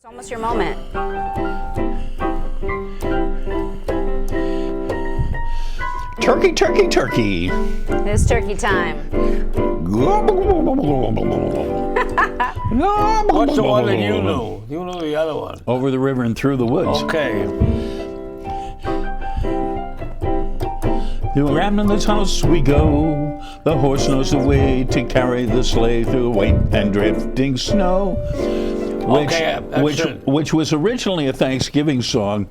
Almost your moment. Turkey, turkey, turkey. It's turkey time. What's the one that you knew? You knew the other one. Over the river and through the woods. Okay. Through Ramlin's house we go. The horse knows the way to carry the sleigh through white and drifting snow. Which was originally a Thanksgiving song,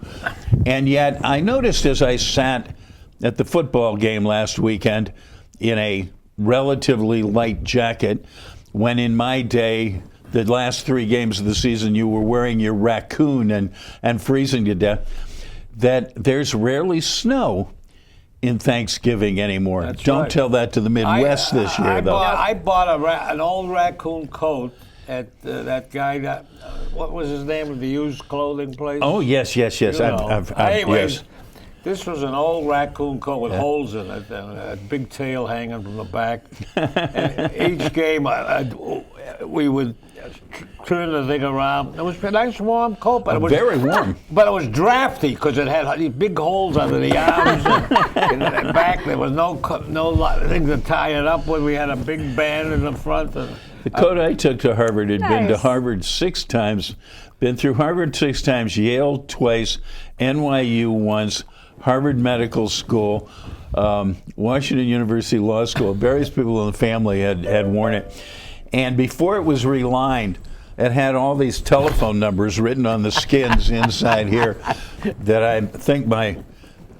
and yet I noticed as I sat at the football game last weekend in a relatively light jacket, when in my day, the last 3 games of the season, you were wearing your raccoon and freezing to death, that there's rarely snow in Thanksgiving anymore. That's Don't right. tell that to the Midwest this year, though. I bought an old raccoon coat at that guy that, what was his name of the used clothing place? Oh, yes. You know. Anyways, yes. this was an old raccoon coat with holes in it and a big tail hanging from the back. And each game, we would turn the thing around. It was a nice warm coat, but it was very warm. But it was drafty because it had these big holes under the arms and the back. There was no thing to tie it up with. We had a big band in the front. The coat I took to Harvard had been to Nice. Harvard 6 times, been through Harvard 6 times, Yale twice, NYU once, Harvard Medical School, Washington University Law School. Various people in the family had worn it. And before it was relined, it had all these telephone numbers written on the skins inside here that I think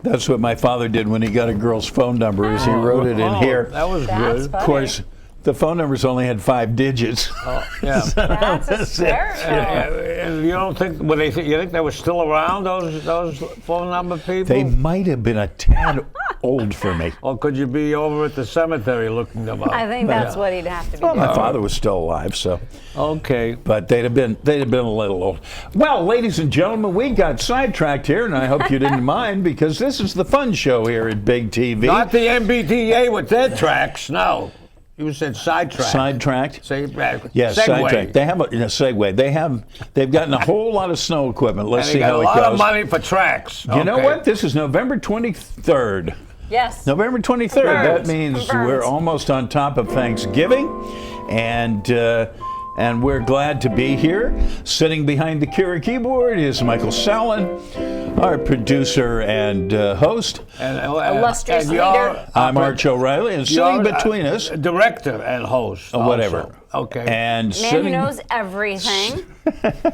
that's what my father did when he got a girl's phone number, is he wrote it in here. That was That's good. funny. Of course, the phone numbers only had 5 digits. Yeah. That's hysterical. And you don't think you think they were still around, those phone number people? They might have been a tad old for me. Or could you be over at the cemetery looking them up? I think that's what he'd have to be Well, doing. my father was still alive, so. Okay. But they'd have been a little old. Well, ladies and gentlemen, we got sidetracked here, and I hope you didn't mind, because this is the fun show here at Big TV. Not the MBTA with their tracks, no. You said sidetrack. Sidetracked. Yes, Segway. sidetracked. They have a Segway. They've gotten a whole lot of snow equipment. Let's And see they got how a it lot of goes. money for tracks. You know Okay. what? This is November 23rd. Yes. November 23rd. That Confirmed. means Confirmed. we're almost on top of Thanksgiving, and we're glad to be here. Sitting behind the Kira keyboard is Michael Sallin, our producer and host. Illustrious and you're- leader. I'm Arch O'Reilly, and sitting you're, between us, director and host. also. whatever. Okay. And Man who sitting, knows everything.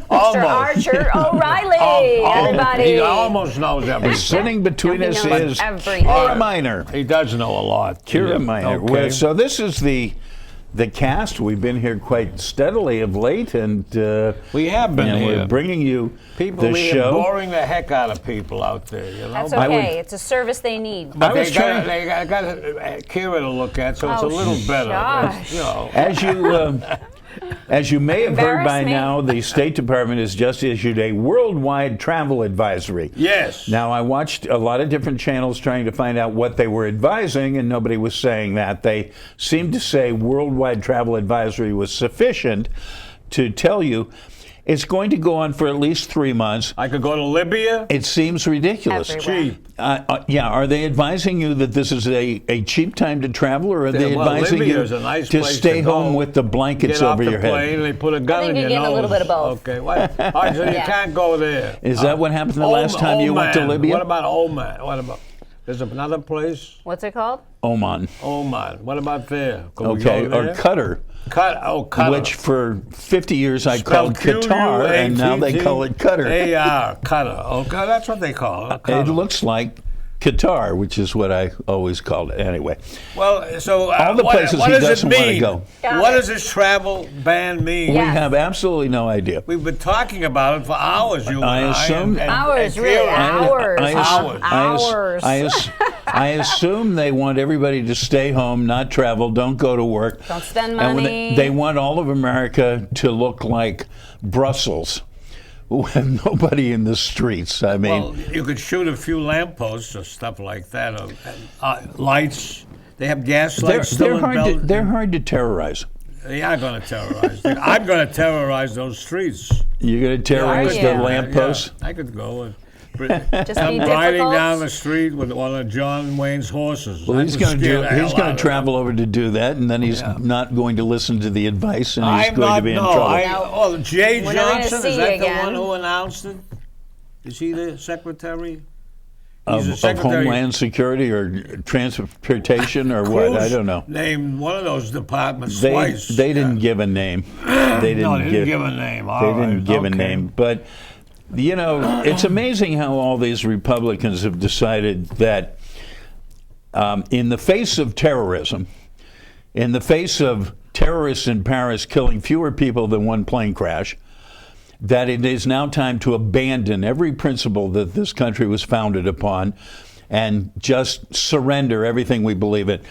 Almost. Mr. Archer O'Reilly. Everybody. He almost knows and everything. sitting between He us knows is everything. Kira Minor. He does know a lot. Kira Minor. Okay. So this is the cast. We've been here quite steadily of late, and We have been and here. we're bringing you People, the we show. are boring the heck out of people out there, you know. That's I would- okay. It's a service they need. I But was trying- they got Kira to look at, so it's a Oh, little better. gosh. You know. As you may have heard by Embarrass me. now, the State Department has just issued a worldwide travel advisory. Yes. Now, I watched a lot of different channels trying to find out what they were advising, and nobody was saying that. They seemed to say worldwide travel advisory was sufficient to tell you it's going to go on for at least 3 months. I could go to Libya. It seems ridiculous. Everywhere. Cheap. Yeah, are they advising you that this is a cheap time to travel, or are they Well, advising Libya you is a nice to place stay to go. home with the blankets Get off over the your plane, head? they put a gun think in you're your getting a nose. little bit of both. Okay. What? All right, so you Yeah. can't go there. Is that what happened the last time you went to Oman. Libya? What about Oman? What about? There's another place, What's it called? Oman. Oman. What about there? Can we Okay, go or there? Qatar, Qatar. which for 50 years I called Spelled Qatar, and now they call it Qatar. A-R, Qatar. Okay, that's what they call it. It Qatar. looks like Qatar, which is what I always called it. Anyway, Well, so All the places what he does doesn't it wanna mean? go. Got What it. does this travel ban mean? we Yes. have absolutely no idea. We've been talking about it for hours, you I and assume- and Hours, and really. Kira. Hours. Hours. I assume they want everybody to stay home, not travel, don't go to work. Don't spend And when money. they want all of America to look like Brussels, with nobody in the streets. I mean, Well, you could shoot a few lampposts or stuff like that, or lights. They have gas lights still in Belgium. they're hard to terrorize. They are going to terrorize. I'm going to terrorize those streets. You're going to terrorize Are the you? lampposts? Yeah, I could go and Just come be riding difficult. down the street with one of John Wayne's horses. Well, That he's would going to scare do. the hell He's going out to of travel over to do that, and then he's not going to listen to the advice, and he's I'm going not. to be in No, trouble. Jay We're never gonna Johnson, see is you that the again. one who announced it? Is he the secretary? Of, He's the of secretary. Homeland Security or transportation or what? I Cruz don't know. Named one of those departments They twice. they didn't give a name. They didn't, No, they didn't give a name. They All didn't right, give a okay. name, but you know, it's amazing how all these Republicans have decided that in the face of terrorism, in the face of terrorists in Paris killing fewer people than one plane crash, that it is now time to abandon every principle that this country was founded upon and just surrender everything we believe in.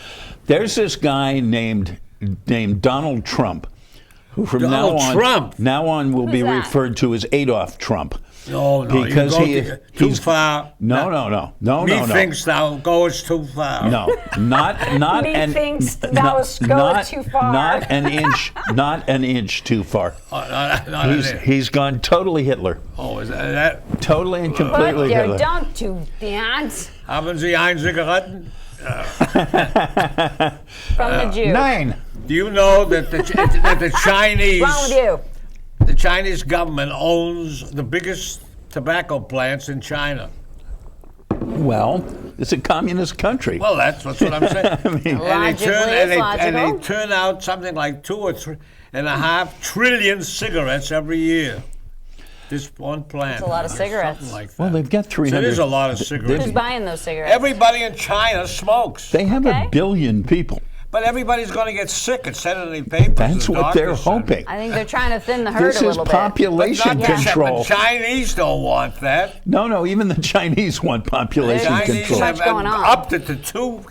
There's this guy named Donald Trump, who from Donald Trump? now on will be that? referred to as Adolf Trump. No, Because you he- go too he's- far. No. Methinks thou goest too far. No, not Methinks thou goest too far. Not an inch too far. Not He's gone totally Hitler, Oh, is that totally and But completely you Hitler. don't do that. haben Sie ein Zigaretten? From the Jew. Nine. Do you know that the Chinese Wrong with you? the Chinese government owns the biggest tobacco plants in China? Well, it's a communist country. Well, that's what I'm saying. I mean, Logically, and it's they logical. turn out something like 2.5 trillion cigarettes every year. This one plant. That's a lot of cigarettes. Something like that. well, they've got So 300. it is a lot of cigarettes. Who's buying those cigarettes? Everybody in China smokes, They have Okay. 1 billion people. but everybody's going to get sick. It said in the papers. That's the what they're doctors said. hoping. I think they're trying to thin the herd This a is little population Not the control. But Chinese don't want that. No, even the Chinese want population Chinese control. have, Much going on. upped it to two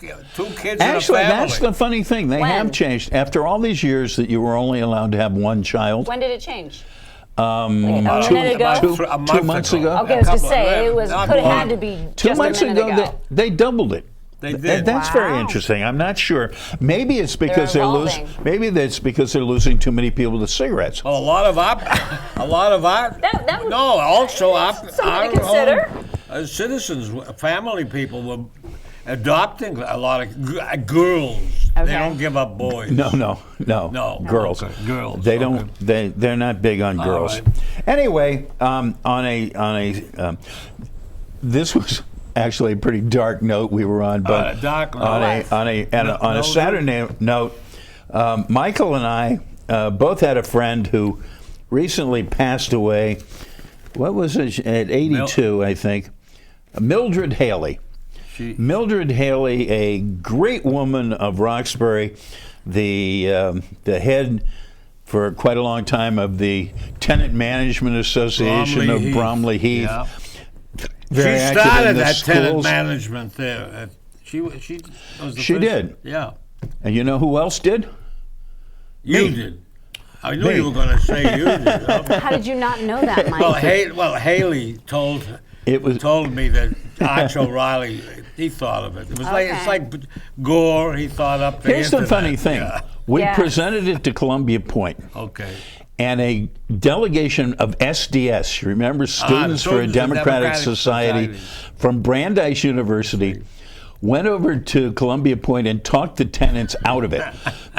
kids Actually, in a family. that's the funny thing. They When? have changed. After all these years that you were only allowed to have one child, bit. When did it change? About a minute ago? a month 2 months ago? Okay, I was going to couple- say, it was not could have long. had to be 2 just months a minute ago, ago. they doubled it. They did. That's very Wow. interesting. I'm not sure. Maybe it's because They're they're losing. evolving. Maybe that's because they're losing too many people to cigarettes. Well, a lot of our That would- no, also our something to consider. citizens, family people were adopting a lot of girls. Okay. They don't give up boys. No, No. girls. Okay, girls, They okay. don't. They're not big on girls. right. Anyway, this was actually a pretty dark note we were on, but dark note. on a No, Saturday note, Michael and I both had a friend who recently passed away. What was it? At 82, I think. Mildred Haley. Mildred Haley, a great woman of Roxbury, the head for quite a long time of the Tenant Management Association Bromley of Heath. Bromley Heath. Yeah. Very She active started in the that tenant schools. management there. She was the She first- did. Yeah. And you know who else did? You Me. did. I knew Me. you were going to say you did. How did you not know that, Mike? Haley told me that Arch O'Reilly, he thought of it. It was it's Okay. like Gore, he thought up the Here's the internet. funny thing. Yeah. We Yeah. presented it to Columbia Point. Okay. And a delegation of SDS, you remember Students for a Students for Democratic Democratic Society, Society. from Brandeis University, went over to Columbia Point and talked the tenants out of it.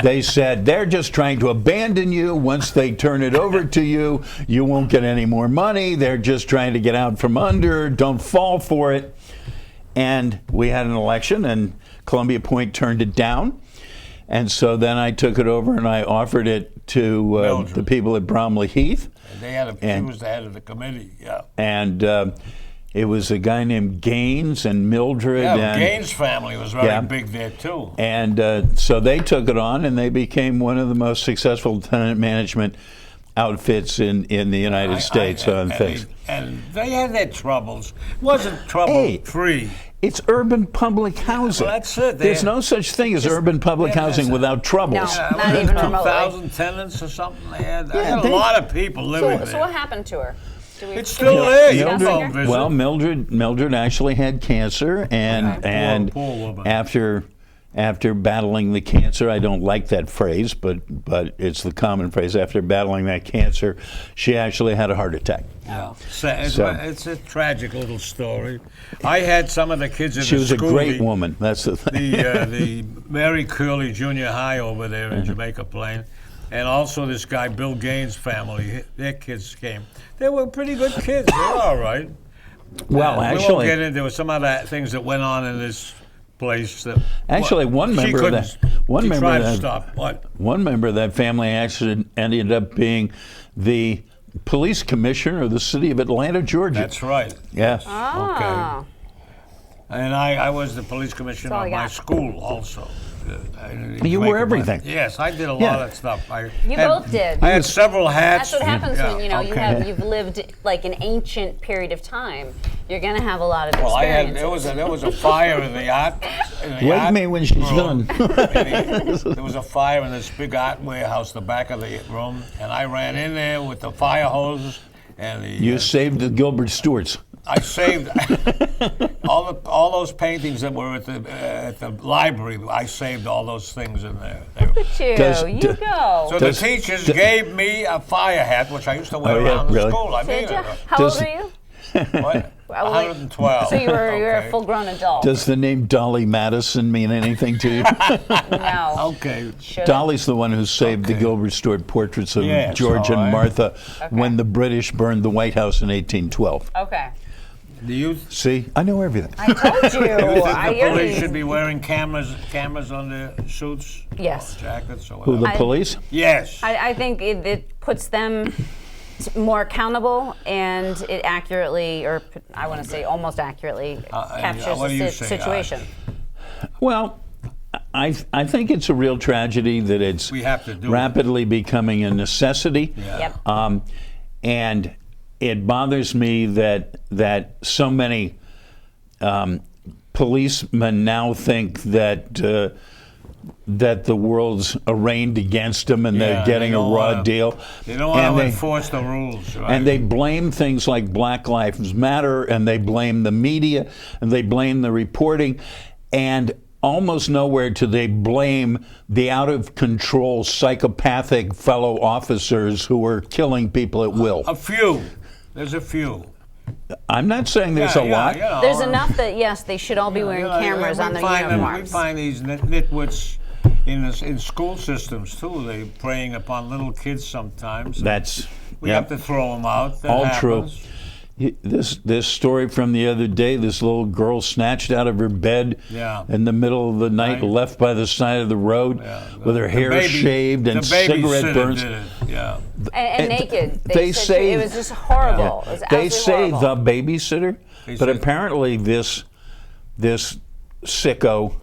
They said, they're just trying to abandon you. Once they turn it over to you, you won't get any more money. They're just trying to get out from under. Don't fall for it. And we had an election, and Columbia Point turned it down. And so then I took it over and I offered it to Mildred. the people at Bromley Heath. And they had she And- was the head of the committee. Yeah. And it was a guy named Gaines and Mildred. Yeah, and, Gaines' family was very Yeah. big there too. And so they took it on, and they became one of the most successful tenant management outfits in the United States on things. And they had their troubles. It wasn't trouble Hey. free. It's urban public housing. Well, that's it. There's no such thing as urban public yeah, housing that's it. without troubles. No. It Not was even 2,000 tenants or something. They had Yeah, a they- lot of people living So there. what happened to her? Do we- It's still there. You Mildred- can go visit. Well, Mildred actually had cancer, and Okay. and Poor woman. after after battling the cancer. I don't like that phrase, but it's the common phrase. After battling that cancer, she actually had a heart attack. Yeah. So- It's a tragic little story. I had some of the kids in She the was a school. great woman. That's the thing. The Mary Curley Junior High over there in Jamaica Plain, and also this guy Bill Gaines' family. Their kids came. They were pretty good kids. They were all right. Well, we won't actually, get into. There were some other things that went on in this place. That, Actually, one she member of couldn't. that- one she member tried of to that- stop. What? one member of that family actually ended up being the police commissioner of the city of Atlanta, Georgia. That's right. Yeah. Oh. And I was the police commissioner That's all of I my got. school also. You were everything. Yes, I did a Yeah. lot of stuff. You both did. I had several hats. That's what happens Yeah, when you've lived like an ancient period of time. You're gonna have a lot of Well, experiences. there was a fire in the art. Wake me when she's room. done. There was a fire in this big art warehouse, the back of the room, and I ran in there with the fire hoses and the. You saved the Gilbert Stewarts. I saved all those paintings that were at the library. I saved all those things in there. Look at you. Does- you do- go. So the teachers gave me a fire hat, which I used to wear Oh, yeah, around the really? school. I Did mean, you? How Does- old were you? what? Well, 112. So you were a Okay. full-grown adult. Does the name Dolly Madison mean anything to you? No. Okay. Should've. Dolly's the one who saved the Okay. Gilbert Stewart portraits of Yes, George all and right. Martha when the British burned the White House in 1812. Okay. Do you See, I know everything. I told you. think the I police should be wearing cameras on their suits? Yes. Jackets or Who, whatever? the police? Yes. I think it puts them more accountable, and it accurately, or I want to say almost accurately, captures what do the you say, situation. Well, I think it's a real tragedy that it's We have to do it. rapidly becoming a necessity. Yeah. Yep. And it bothers me that so many policemen now think that that the world's arraigned against them and Yeah, they're getting they a don't raw wanna- deal. They don't want And to they- enforce the rules, right? And they blame things like Black Lives Matter, and they blame the media, and they blame the reporting, and almost nowhere do they blame the out of control psychopathic fellow officers who are killing people at will. a few. There's a few. I'm not saying there's a lot. You know, There's enough that, yes, they should all be wearing you know, cameras we on their find them- uniforms. We find these nitwits in school systems too. They preying upon little kids sometimes. That's we yep, have to throw them out. That all happens. true. This story from the other day, this little girl snatched out of her bed Yeah. in the middle of the night, Right. left by the side of the road Yeah, with her the hair baby- shaved and the cigarette babysitter burns. did it, yeah. and naked. They said say- it was just horrible. It was They absolutely say horrible. the babysitter, They but say- apparently this sicko,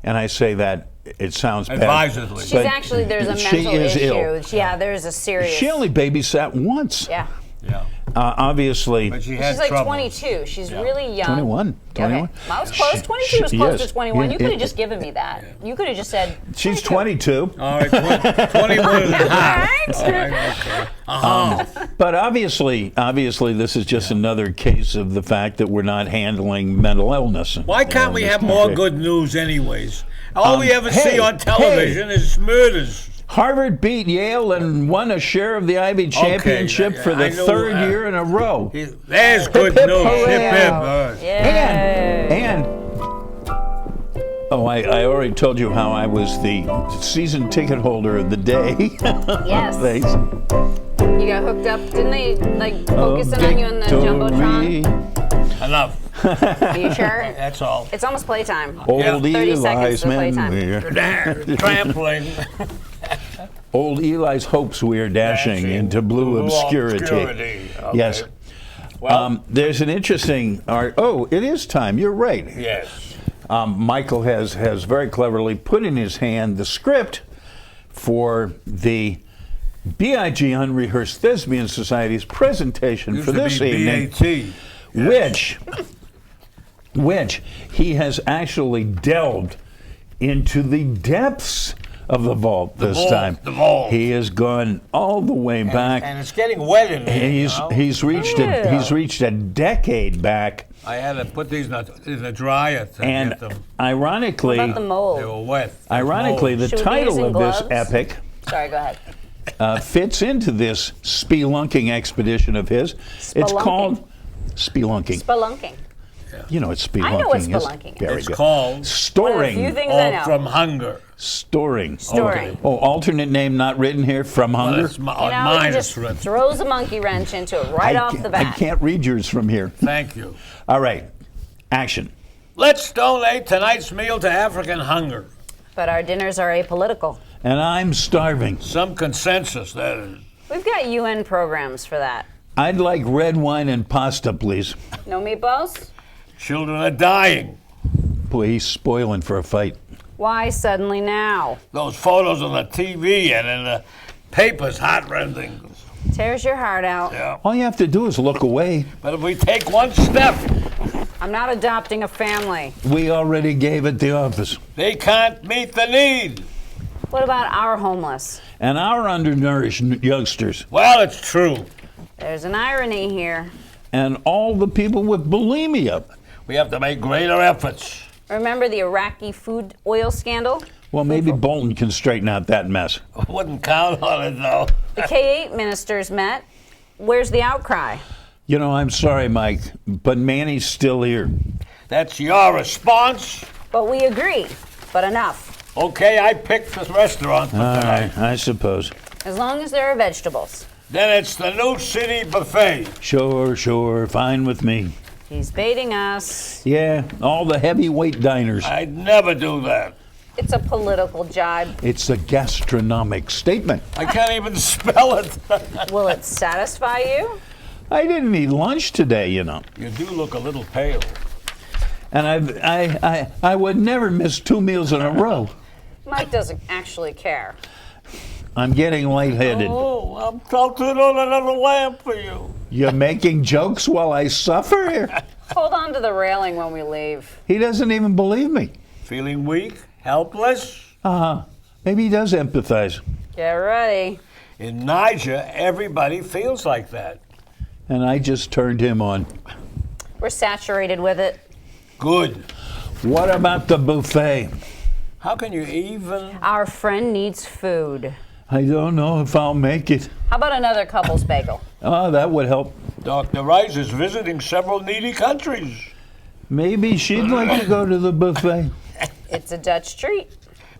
and I say that it sounds bad. Advisedly. She's but actually, there's a she mental is issue. ill. Yeah, there's a serious. She only babysat once. Yeah. Yeah. Obviously, But she had She's like trouble. 22. She's really young. 21. 21. Okay. I was close. 22 was She close is. to 21. Yeah, You could have it- just given me that. You could have just said. she's 22. All right, 21 and a half. Right? All right, okay. Uh-huh. But obviously, this is just another case of the fact that we're not handling mental illness. Why can't we have more good news anyways? All we ever hey, see on television is murders. Harvard beat Yale and won a share of the Ivy Championship yeah, for the I know, third year in a row. There's good hip, news. hooray. Hip, hip. All right. And oh, I already told you how I was the season ticket holder of the day. Yes. Thanks. You got hooked up. Didn't they like focus in on you on the Victory. Jumbotron? Enough. Are you sure? That's all. It's almost playtime. Old 30 seconds Eli's to men. playtime. Trampling. Old Eli's hopes we are dashing into blue obscurity. Okay. Yes. Well, There's an interesting art. Oh, it is time. You're right. yes. Michael has very cleverly put in his hand the script for the BIG Unrehearsed Thespian Society's presentation Used for to this be evening, BAT. which he has actually delved into the depths of the vault this vault, time. the vault. He has gone all the way back. And it's getting wet in there. He's reached a decade back I had to put these in the dryer to And get them. ironically, What about the They mold? were wet. ironically, the Should we be title using of this gloves? epic Sorry, go ahead. fits into this spelunking expedition of his. It's Spelunking. called spelunking. Spelunking. You know what spelunking I know what is. spelunking is. Very It's good. called One of the Storing. few things I All know. from Hunger. Storing. Storing. Oh, alternate name not written here, from Well, hunger. it's You on know, mine he it's just written. throws a monkey wrench into it right off the bat. I can't read yours from here. Thank you. All right, action. Let's donate tonight's meal to African hunger. But our dinners are apolitical. And I'm starving. Some consensus, that is. We've got UN programs for that. I'd like red wine and pasta, please. No meatballs? Children are dying. Boy, he's spoiling for a fight. Why suddenly now? Those photos on the TV and in the papers, heart-rending. Tears your heart out. Yeah. All you have to do is look away. But if we take one step, I'm not adopting a family. We already gave at the office. they can't meet the need. What about our homeless? And our undernourished youngsters. Well, it's true. There's an irony here. And all the people with bulimia. We have to make greater efforts. Remember the Iraqi food oil scandal? Well, maybe Bolton can straighten out that mess. Wouldn't count on it, though. The K8 ministers met. Where's the outcry? You know, I'm sorry, Mike, but Manny's still here. That's your response? But we agree. But enough. Okay, I picked this restaurant for All tonight. right, I suppose. As long as there are vegetables. Then it's the New City Buffet. Sure, fine with me. He's baiting us. Yeah, all the heavyweight diners. I'd never do that. It's a political jibe. It's a gastronomic statement. I can't even spell it. Will it satisfy you? I didn't eat lunch today, you know. You do look a little pale. And I would never miss 2 meals in a row. Mike doesn't actually care. I'm getting lightheaded. Oh, I'm tilted on another lamp for you. You're making jokes while I suffer here? Hold on to the railing when we leave. He doesn't even believe me. Feeling weak? Helpless? Maybe he does empathize. Get ready. In Niger, everybody feels like that. And I just turned him on. We're saturated with it. Good. What about the buffet? How can you even? Our friend needs food. I don't know if I'll make it. How about another couple's bagel? Oh, that would help. Dr. Rice is visiting several needy countries. Maybe she'd like to go to the buffet. It's a Dutch treat.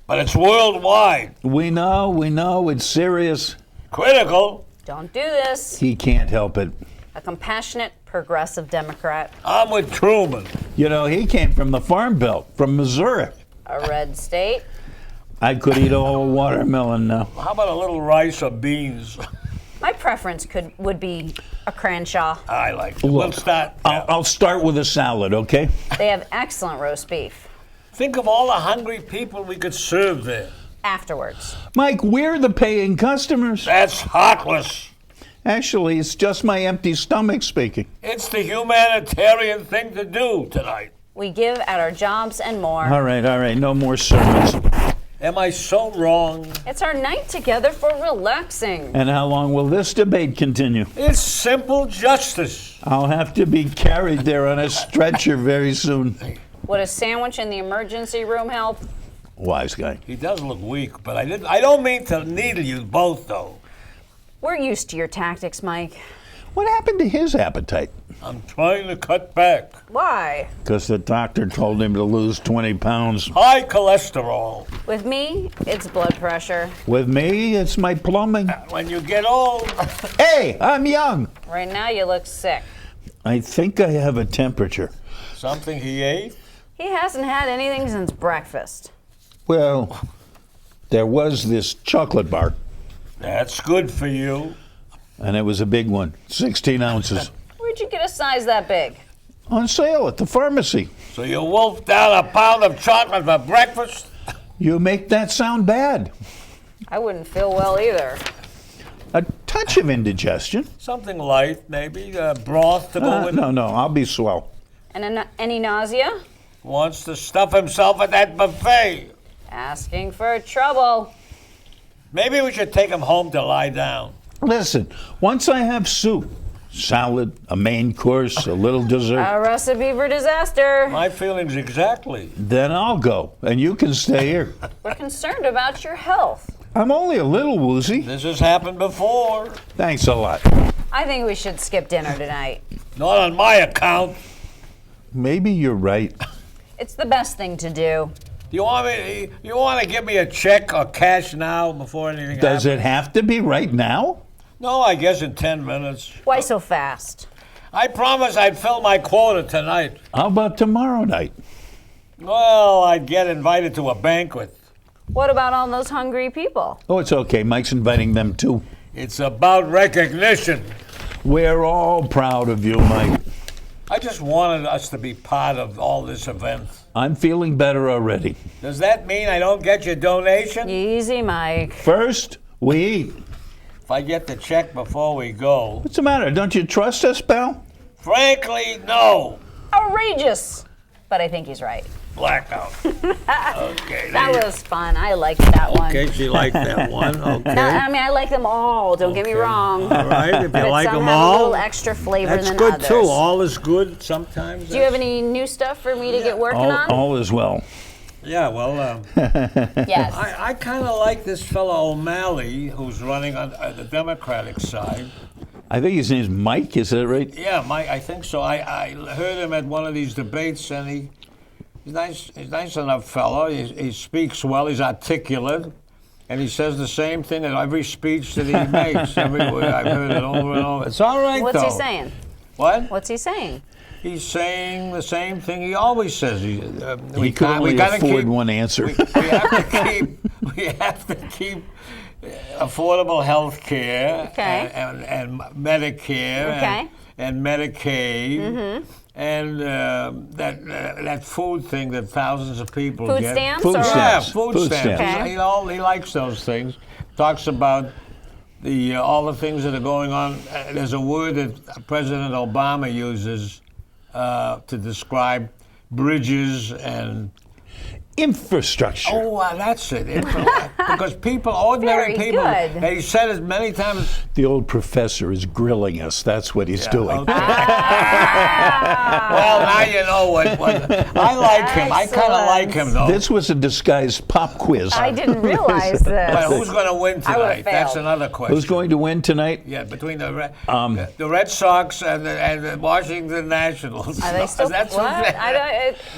But it's worldwide. We know, it's serious. Critical. Don't do this. He can't help it. A compassionate, progressive Democrat. I'm with Truman. You know, he came from the Farm Belt, from Missouri. A red state. I could eat a whole watermelon now. How about a little rice or beans? My preference would be a Crenshaw. I like it. Look, We'll start. I'll start with a salad, okay? They have excellent roast beef. Think of all the hungry people we could serve there. Afterwards. Mike, we're the paying customers. That's heartless. Actually, it's just my empty stomach speaking. It's the humanitarian thing to do tonight. We give at our jobs and more. All right, no more sermons. Am I so wrong? It's our night together for relaxing. And how long will this debate continue? It's simple justice. I'll have to be carried there on a stretcher very soon. Would a sandwich in the emergency room help? Wise guy. He does look weak, but I don't mean to needle you both, though. We're used to your tactics, Mike. What happened to his appetite? I'm trying to cut back. Why? Because the doctor told him to lose 20 pounds. High cholesterol. With me, it's blood pressure. With me, it's my plumbing. When you get old, Hey, I'm young. Right now, you look sick. I think I have a temperature. something he ate? He hasn't had anything since breakfast. Well, there was this chocolate bar, That's good for you. and it was a big one, 16 ounces, Where'd you get a size that big? on sale at the pharmacy. So you wolfed down a pound of chocolate for breakfast? You make that sound bad. I wouldn't feel well either. A touch of indigestion. Something light, maybe broth to go with. No, I'll be swell. And any nausea? Wants to stuff himself at that buffet. Asking for trouble. Maybe we should take him home to lie down. Listen, once I have soup, salad, a main course, a little dessert. A recipe for disaster. My feelings exactly. Then I'll go, and you can stay here. We're concerned about your health. I'm only a little woozy. This has happened before. Thanks a lot. I think we should skip dinner tonight. Not on my account. Maybe you're right. It's the best thing to do. You want to give me a check or cash now before anything Does happens? it have to be right now? No, I guess in 10 minutes. Why so fast? I promised I'd fill my quota tonight. How about tomorrow night? Well, I'd get invited to a banquet. What about all those hungry people? Oh, it's okay. Mike's inviting them too. It's about recognition. We're all proud of you, Mike. I just wanted us to be part of all this event. I'm feeling better already. Does that mean I don't get your donation? Easy, Mike. First, we eat. If I get the check before we go? What's the matter? Don't you trust us, pal? Frankly, no. Outrageous. But I think he's right. Blackout. Okay. That was fun. I liked that one. Okay, she liked that one. Okay. No, I mean, I like them all. Don't get me wrong. All right, if you But like some them have a all, little extra flavor that's than good others. too. All is good sometimes. Do you have any new stuff for me to get working on? All is well. Yeah, well, Yes. I kind of like this fellow O'Malley who's running on the Democratic side. I think his name's Mike, is that right? Yeah, Mike, I think so. I heard him at one of these debates, and he's nice. He's a nice enough fellow. He speaks well. He's articulate, and he says the same thing in every speech that he makes. Everywhere I've heard it over and over. It's all right, What's though. he saying? What? What's he saying? He's saying the same thing he always says. He could only afford one answer. We have to keep affordable health care Okay. and Medicare Okay. and Medicaid and that food thing that thousands of people Food get. stamps? Food or stamps. Yeah, food Food stamps. stamps. Okay. He likes those things. Talks about all the things that are going on. There's a word that President Obama uses to describe bridges and Infrastructure. oh, that's it. Because people, ordinary Very people, good. they said it many times. The old professor is grilling us. That's what he's doing. Okay. Well, now you know what. I like him. I kind of like him, though. This was a disguised pop quiz. I didn't realize this. Well, who's going to win I would've tonight? That's failed. another question. Who's going to win tonight? Yeah, between the Red Sox and the Washington Nationals. Are they still? That's what?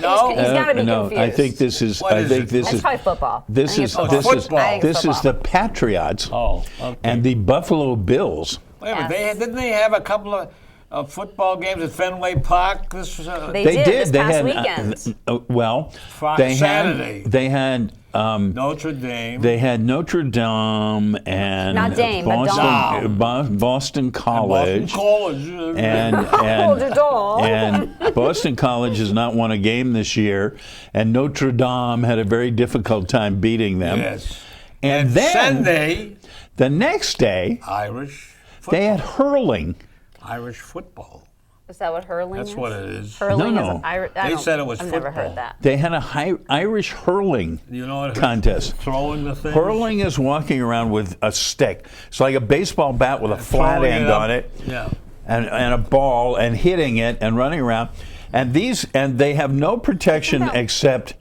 No? He's got to be no, confused. I think this is. What I is think it? this That's is. probably football. This I think is. it's This football. is. football. I think it's This is football. the Patriots Oh, okay. and the Buffalo Bills. Wait a minute, Yes. didn't they have a couple of football games at Fenway Park? This was, They did this They past had. weekend. Well, Friday, Saturday. They had. Notre Dame. They had Notre Dame and Not Dame, but Boston, Boston College. Boston College. Hold your door. and Boston College has not won a game this year, and Notre Dame had a very difficult time beating them. Yes. And then Sunday, the next day, Irish football. they had hurling. Irish football. Is that what hurling is? That's what it is. Hurling No. is Irish. They said it was I've never football. heard that. They had a Irish hurling You know what? contest. Throwing the thing. Hurling is walking around with a stick. It's like a baseball bat with a flat Throwing end up. on it. Yeah. And a ball and hitting it and running around. And they have no protection except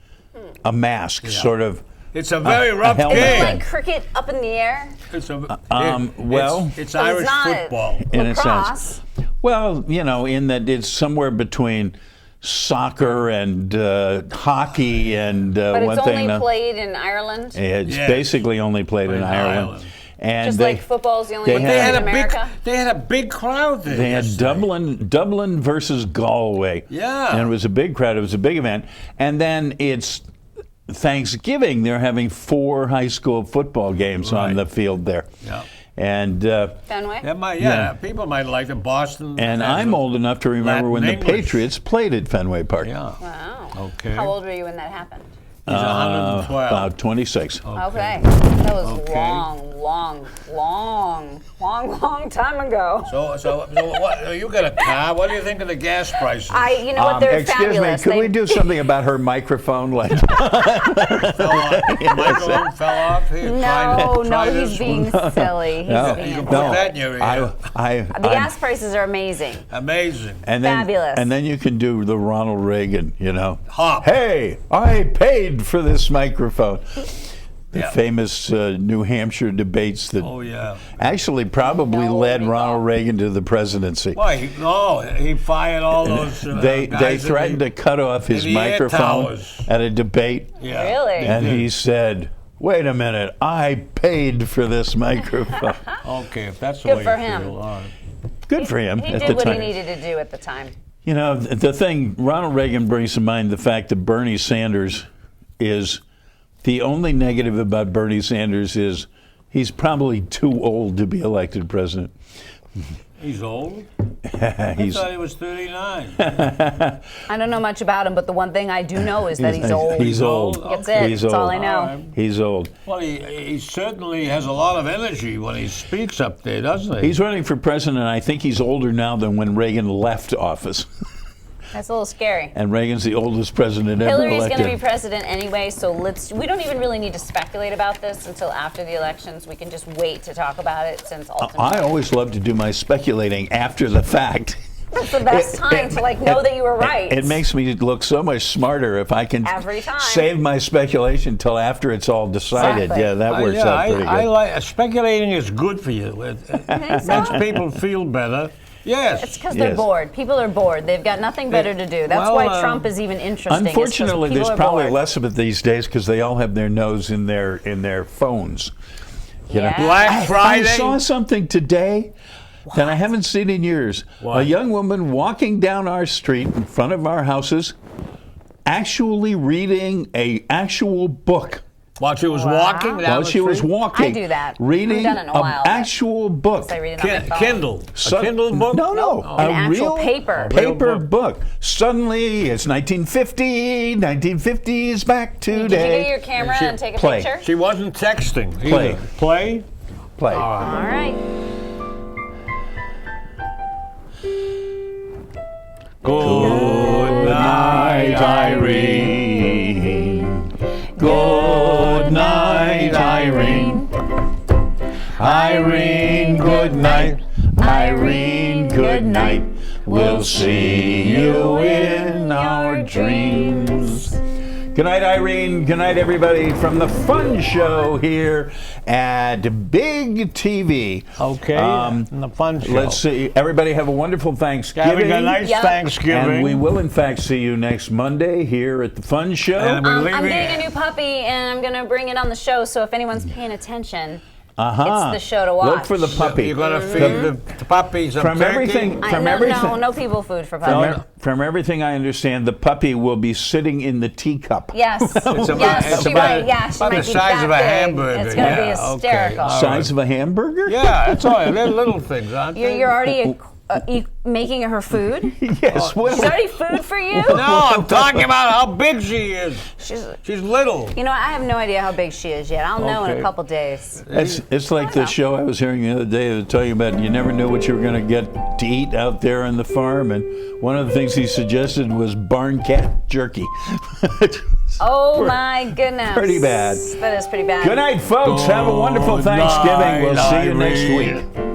a mask, sort of. It's a very rough helmet Is it game. thing. like cricket up in the air? It's well- it's So Irish it's not football. In a lacrosse. sense. Well, in that it's somewhere between soccer and hockey and But one it's thing. only played in Ireland. It's Yes. basically only played in Ireland. And Just like football's the only they one had- played in America. They had a big crowd there. They had yesterday. Dublin versus Galway. Yeah. And it was a big crowd. It was a big event. And then it's Thanksgiving. They're having 4 high school football games on Right. the field there. Yeah. And Fenway. People might like the Boston. and has I'm a- old enough to remember when Latin the English. Patriots played at Fenway Park. Yeah. Wow. Okay. How old were you when that happened? He's 112. About 26. Okay. That was Okay. long time ago. So what? You got a car. What do you think of the gas prices? You know what? They're Excuse fabulous. me, could They- we do something about her microphone? Like, The microphone fell off. Here, No, this he's being one. silly. He's No, being You can silly. put that in your ear. The gas prices are amazing. Amazing. and then, Fabulous. And then you can do the Ronald Reagan, you know. Hop. Hey, I paid for this microphone. The Yeah. famous New Hampshire debates that Oh yeah. actually probably No, led we Ronald don't. Reagan to the presidency. Why? He fired all those. They guys threatened to cut off his in the air microphone towers. at a debate, Yeah. Really? and did. he said, "Wait a minute, I paid for this microphone." Okay, if that's the Good way for you him. feel. All right. Good for him He at did the what time. he needed to do at the time. You know, the thing Ronald Reagan brings to mind the fact that Bernie Sanders is the only negative about Bernie Sanders is he's probably too old to be elected president. He's old. I He's thought he was 39. I don't know much about him, but the one thing I do know is that he's old. He's old. That's Okay. it. He's That's all old. I know. All right. He's old. Well, he certainly has a lot of energy when he speaks up there, doesn't he? He's running for president. And I think he's older now than when Reagan left office. That's a little scary. And Reagan's the oldest president ever Hillary's elected. going to be president anyway, so we don't even really need to speculate about this until after the elections. We can just wait to talk about it since ultimately I always love to do my speculating after the fact. it's the best time to know that you were right. It makes me look so much smarter if I can Every time. save my speculation till after it's all decided. Exactly. Yeah, that works out pretty good. I like speculating is good for you. It makes people feel better. Yes. It's because they're Yes. bored. People are bored. They've got nothing better to do. That's why Trump is even interesting. is 'cause Unfortunately, people there's are probably bored. less of it these days because they all have their nose in their phones. You know? Yeah. Black Friday. I saw something today that I haven't seen in years. What? A young woman walking down our street in front of our houses, actually reading a actual book. While she was walking down While the she was street? walking, I do that. reading I've done it in a while, but- actual book. I read it on my phone. Kindle. Su- A Kindle book? No, no, An a actual real paper. A real paper book. book. Suddenly, it's 1950. 1950 is back Did you today. get your camera and take a Play. picture? She wasn't texting. Play. Either. Play? Play. All right. Good night, Irene. Good night, Irene. Irene, good night. Irene, good night. We'll see you in our dreams. Good night, Irene. Good night, everybody, from the Fun Show here at Big TV. Okay. And the fun show. Let's see. Everybody have a wonderful Thanksgiving. Having a nice Yep. Thanksgiving. And we will, in fact, see you next Monday here at the Fun Show. And we're I'm leaving. getting a new puppy, and I'm going to bring it on the show, so if anyone's paying attention, Uh-huh. it's the show to watch. Look for the puppy. You're going to feed the puppies some From turkey? everything- From no, everything- no people food for From, puppy. from everything I understand, the puppy will be sitting in the teacup. Yes. It's about- yes, it's she about- might. Yeah, she about might the be size that of a big. hamburger. It's going to be Yeah, okay. hysterical. All right. Size of a hamburger? Yeah, that's all right. They're little things, aren't they? You're already making her food? Yes. Well, She's already food for you? No, I'm talking about how big she is. She's little. You know, I have no idea how big she is yet. I'll know in Okay. a couple days. it's like the show I was hearing the other day that was talking about you never knew what you were going to get to eat out there on the farm. And one of the things he suggested was barn cat jerky. Oh my goodness. Pretty bad. That is pretty bad. Good night, folks. Have a wonderful Good Thanksgiving. We'll night, see you next Irene. week.